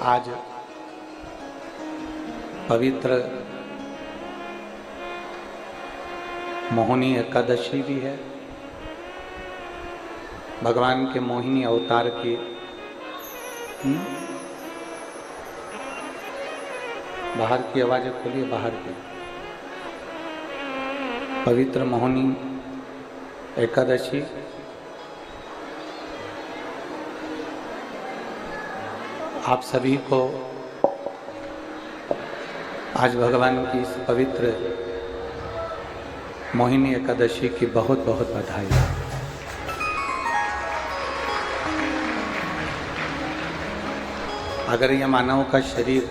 आज पवित्र मोहिनी एकादशी भी है। भगवान के मोहिनी अवतार की बाहर की आवाज़ें खोलिए, बाहर की। पवित्र मोहिनी एकादशी आप सभी को आज भगवान की इस पवित्र मोहिनी एकादशी की बहुत बहुत बधाई। अगर यह मानव का शरीर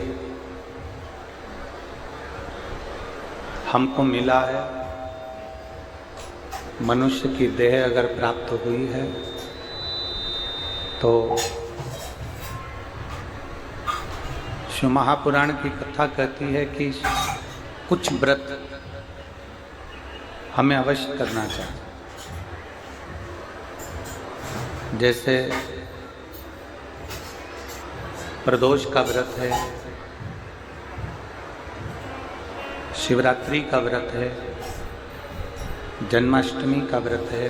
हमको मिला है, मनुष्य की देह अगर प्राप्त हुई है, तो शिव महापुराण की कथा कहती है कि कुछ व्रत हमें अवश्य करना चाहिए। जैसे प्रदोष का व्रत है, शिवरात्रि का व्रत है, जन्माष्टमी का व्रत है,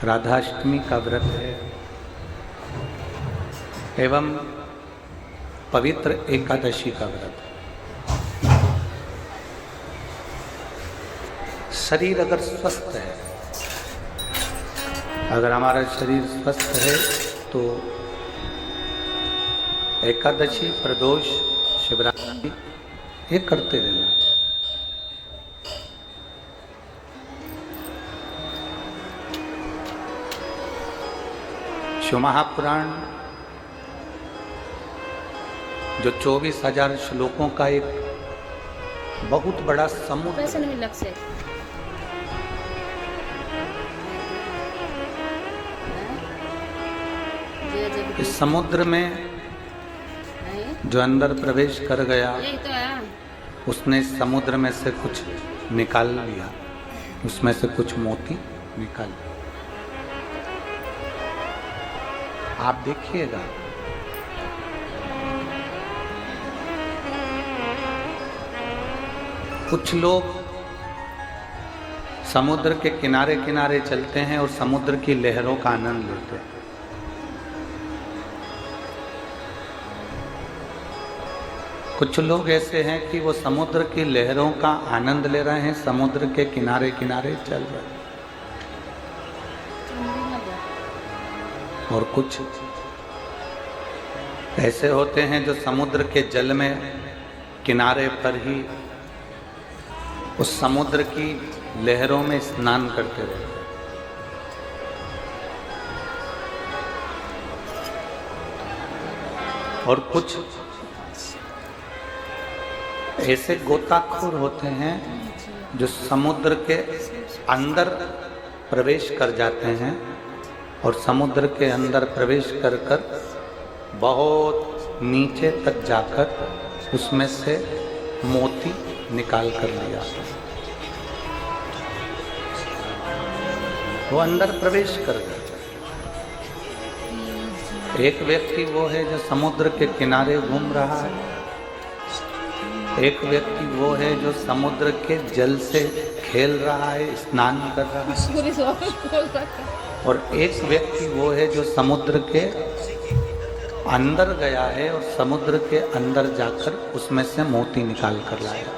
राधाष्टमी का व्रत है, एवं पवित्र एकादशी का व्रत। शरीर अगर स्वस्थ है, अगर हमारा शरीर स्वस्थ है, तो एकादशी, प्रदोष, शिवरात्रि ये करते रहना चाहिए। शिव महापुराण जो 24,000 श्लोकों का एक बहुत बड़ा समुद्र है। इस समुद्र में जो अंदर प्रवेश कर गया, उसने समुद्र में से कुछ निकाल लिया, उसमें से कुछ मोती निकाल लिया। आप देखिएगा, कुछ लोग समुद्र के किनारे किनारे चलते हैं और समुद्र की लहरों का आनंद लेते हैं। कुछ लोग ऐसे हैं कि वो समुद्र की लहरों का आनंद ले रहे हैं, समुद्र के किनारे किनारे चल रहे हैं। और कुछ ऐसे होते हैं जो समुद्र के जल में किनारे पर ही उस समुद्र की लहरों में स्नान करते रहते हैं। और कुछ ऐसे गोताखोर होते हैं जो समुद्र के अंदर प्रवेश कर जाते हैं और समुद्र के अंदर प्रवेश कर कर बहुत नीचे तक जाकर उसमें से मोती निकाल कर लिया। वो अंदर प्रवेश कर गया। एक व्यक्ति वो है जो समुद्र के किनारे घूम रहा है, एक व्यक्ति वो है जो समुद्र के जल से खेल रहा है, स्नान कर रहा है, और एक व्यक्ति वो है जो समुद्र के अंदर गया है और समुद्र के अंदर जाकर उसमें से मोती निकाल कर लाया।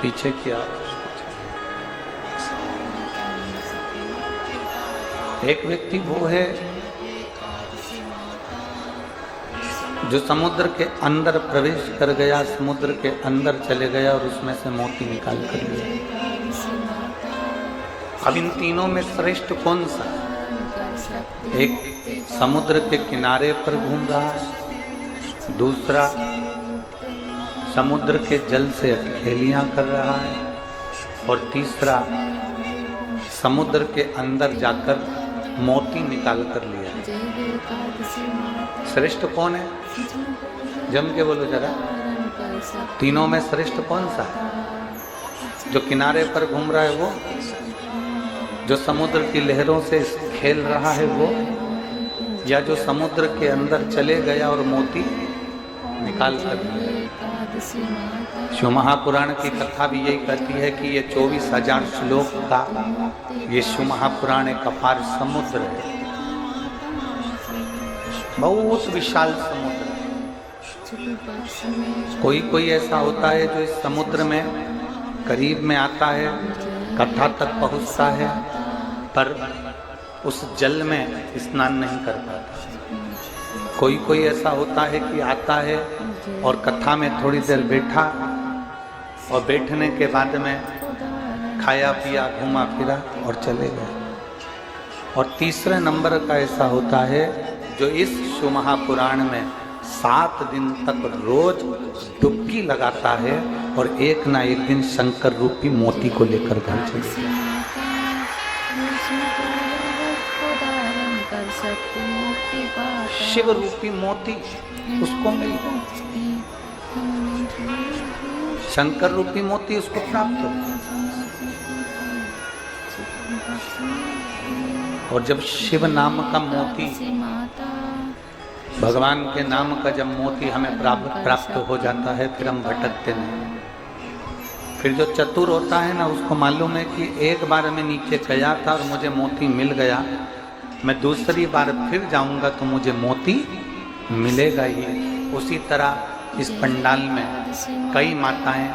पीछे किया। एक व्यक्ति वो है जो समुद्र के अंदर प्रवेश कर गया, समुद्र के अंदर चले गया और उसमें से मोती निकाल कर लिया। अब इन तीनों में श्रेष्ठ कौन सा? एक समुद्र के किनारे पर घूम रहा है, दूसरा समुद्र के जल से खेलियां कर रहा है, और तीसरा समुद्र के अंदर जाकर मोती निकाल कर लिया। श्रेष्ठ कौन है? जम के बोलो जरा। तीनों में श्रेष्ठ कौन सा है? जो किनारे पर घूम रहा है वो, जो समुद्र की लहरों से खेल रहा है वो, या जो समुद्र के अंदर चले गया और मोती निकाल कर लिया। शिव महापुराण की कथा भी यही कहती है कि ये 24,000 श्लोक का ये शिव महापुराण एक अपार समुद्र है, बहुत विशाल समुद्र है। कोई कोई ऐसा होता है जो इस समुद्र में करीब में आता है, कथा तक पहुंचता है, पर उस जल में स्नान नहीं कर पाता। कोई कोई ऐसा होता है कि आता है और कथा में थोड़ी देर बैठा और बैठने के बाद में खाया पिया घूमा फिरा और चले गए। और तीसरे नंबर का ऐसा होता है जो इस शिव महापुराण में 7 दिन तक रोज डुबकी लगाता है और एक ना एक दिन शंकर रूपी मोती को लेकर घर चले जाता है। शिव रूपी मोती उसको मिल गया, शंकर रूपी मोती उसको प्राप्त हो। और जब शिव नाम का मोती, भगवान के नाम का जब मोती हमें प्राप्त हो जाता है, फिर हम भटकते नहीं। फिर जो चतुर होता है ना, उसको मालूम है कि एक बार मैं नीचे गया था और मुझे मोती मिल गया, मैं दूसरी बार फिर जाऊंगा तो मुझे मोती मिलेगा ही। उसी तरह इस पंडाल में कई माताएं,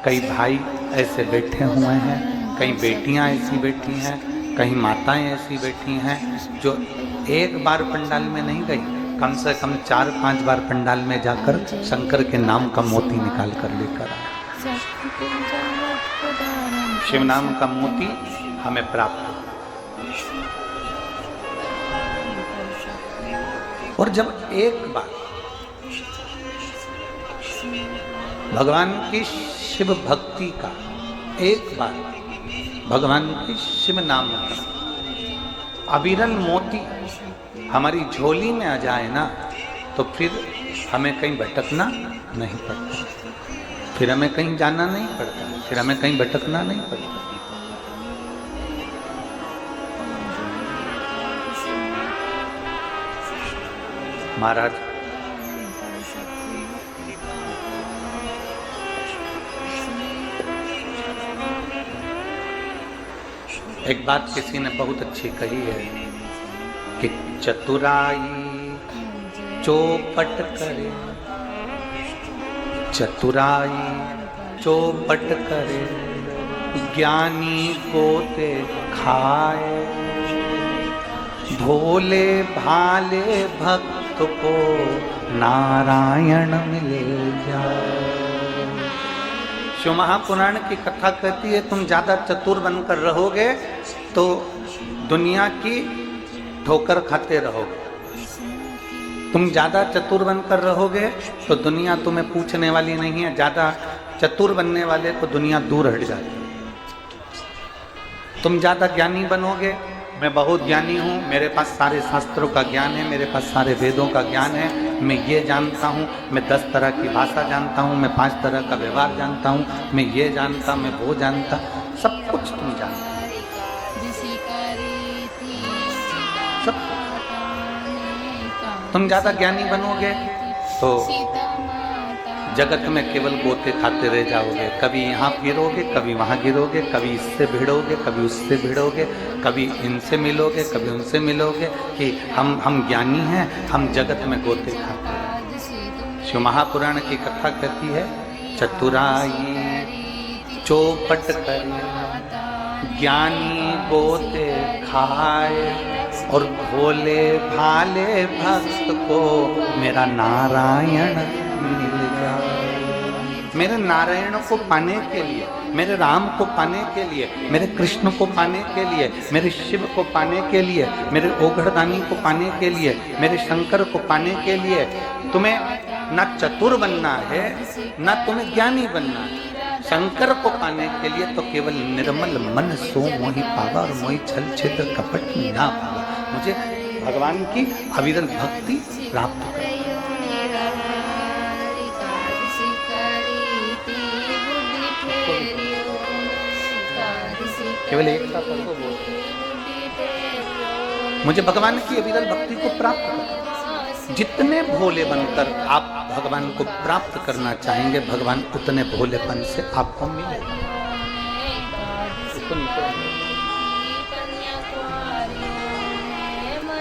कई भाई ऐसे बैठे हुए हैं, कई बेटियां ऐसी बैठी हैं, कई माताएं ऐसी बैठी हैं जो एक बार पंडाल में नहीं गई, कम से कम 4-5 बार पंडाल में जाकर शंकर के नाम का मोती निकाल कर लेकर आए। शिव नाम का मोती हमें प्राप्त हो। और जब एक बार भगवान की शिव भक्ति का, एक बार भगवान की शिव नाम का अविरल मोती हमारी झोली में आ जाए ना, तो फिर हमें कहीं भटकना नहीं पड़ता, फिर हमें कहीं जाना नहीं पड़ता, फिर हमें कहीं भटकना नहीं पड़ता। महाराज एक बात किसी ने बहुत अच्छी कही है कि चतुराई चौपट करे, चतुराई चौपट करे, ज्ञानी गोते खाए, भोले भाले भक्त को नारायण मिल जाए। शिव महापुराण की कथा कहती है तुम ज्यादा चतुर बनकर रहोगे तो दुनिया की ठोकर खाते रहोगे, तुम ज्यादा चतुर बनकर रहोगे तो दुनिया तुम्हें पूछने वाली नहीं है। ज्यादा चतुर बनने वाले को दुनिया दूर हट जाती है। तुम ज्यादा ज्ञानी बनोगे, मैं बहुत ज्ञानी हूँ, मेरे पास सारे शास्त्रों का ज्ञान है, मेरे पास सारे वेदों का ज्ञान है, मैं ये जानता हूँ, मैं 10 तरह की भाषा जानता हूँ, मैं 5 तरह का व्यवहार जानता हूँ, मैं ये जानता, मैं वो जानता, सब कुछ तुम जानते हो, सब। तुम ज़्यादा ज्ञानी बनोगे तो जगत में केवल गोते खाते रह जाओगे, कभी यहाँ गिरोगे, कभी वहाँ गिरोगे, कभी इससे भिड़ोगे, कभी उससे भिड़ोगे, कभी इनसे मिलोगे, कभी उनसे मिलोगे कि हम ज्ञानी हैं, हम जगत में गोते खाते हैं। शिव महापुराण की कथा कहती है चतुराई चौपट करे, ज्ञानी गोते खाए, और भोले भाले भक्त को मेरा नारायण मिल जाए। मेरे नारायण को पाने के लिए, मेरे राम को पाने के लिए, मेरे कृष्ण को पाने के लिए, मेरे शिव को पाने के लिए, मेरे ओघड़दानी को पाने के लिए, मेरे शंकर को पाने के लिए तुम्हें न चतुर बनना है, न तुम्हें ज्ञानी बनना है। शंकर को पाने के लिए तो केवल निर्मल मन सो मोहि पावा, और मोहि छल छिद्र कपट ना पावा। मुझे भगवान की अविरल भक्ति प्राप्त कर। केवल एक साथ बोल मुझे भगवान की अविरल भक्ति को प्राप्त करो। जितने भोले बनकर आप भगवान को प्राप्त करना चाहेंगे, भगवान उतने भोलेपन से आपको मिलेगा।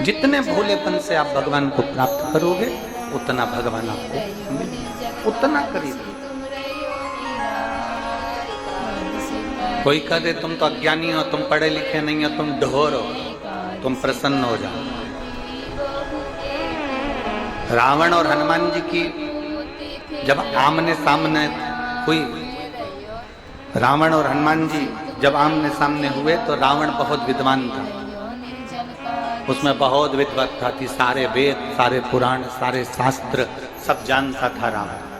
जितने भोलेपन से आप भगवान को प्राप्त करोगे, उतना भगवान आपको मिलेगा, उतना करीब। कोई कह दे तुम तो अज्ञानी हो, तुम पढ़े लिखे नहीं हो, तुम ढोर हो, तुम प्रसन्न हो जाओ। रावण और हनुमान जी की जब आमने सामने हुई, रावण और हनुमान जी जब आमने सामने हुए तो रावण बहुत विद्वान था, उसमें बहुत विद्वत्ता थी, सारे वेद, सारे पुराण, सारे शास्त्र सब जानता था रावण।